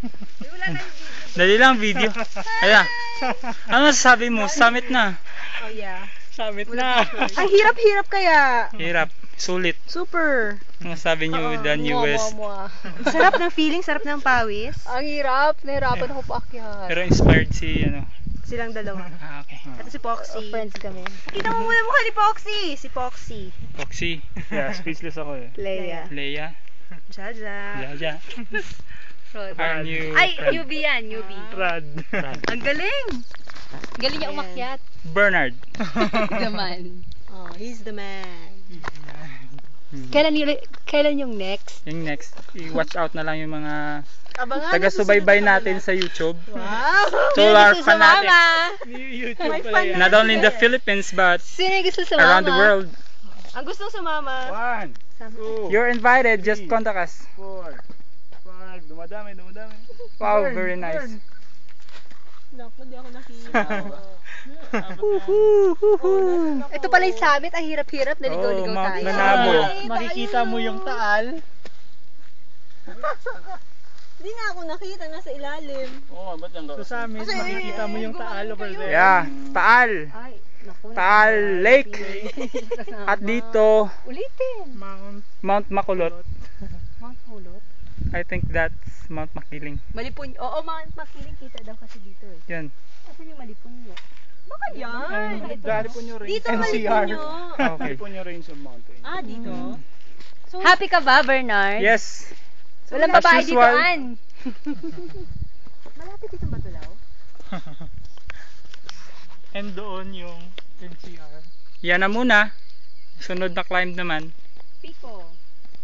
Wala na yung video. Dali lang video. Ayan. Ano masasabi mo? Summit na. Oh yeah. Summit na. Ang hirap-hirap kaya. Hirap. Sulit. Super. Ano masasabi niyo with the newest? Sarap ng feeling, sarap ng pawis. Ang hirap. Nahirapan ako paakyat. Pero inspired si ano. Silang dalawa. Ah, okay. Ito si Poxy. Friends kami. Kita mo muna mukha ni Poxy. Si Poxy. Foxy. Yeah, speechless ako eh. Leia. Leia. Jaja. Jaja. Rod. Our new Ay, friend. UB yan. UB. Rad. Ang galing. Galing niya umakyat. Bernard. Gaman. Oh, he's the man. Kailan yung next? Yung next, i-watch out na lang yung mga Abangan. taga-subaybay natin sa YouTube. Wow. Solar fanatic. YouTube May pala yan. Not only in the Philippines but Sino yung gusto sa around the world. Ang gustong sumama. 1, 2, You're invited, just contact us. 4, 5. Dumadami. Wow, very nice. Naku, di ako nakita. Ito pala yung summit. Ang hirap-hirap. Naligaw-ligaw Oh, Mount tayo. Manabo. Makikita mo yung taal. Di nga ako nakita, nasa ilalim. Oo, ba't yung sa amin, makikita mo yung taal over there. Yeah, Taal. Ay, naku. Taal Lake. At dito, Ulitin. Mount Makulot. Mount Hulot. I think that's Mount Makiling. Malipon. Oo, Mount Makiling kita daw kasi dito eh. Yun. Asan yung Malipon nyo? Baka yan. Dali po nyo rin. Dito NCR. malipunyo. Okay. Dali po nyo rin sa mountain. Ah, dito? So, Happy ka ba, Bernard? Yes. Walang As babae dito, usual. Ann. malapit dito Batulaw? And doon yung NCR. Yan na muna. Sunod na climb naman. Pico.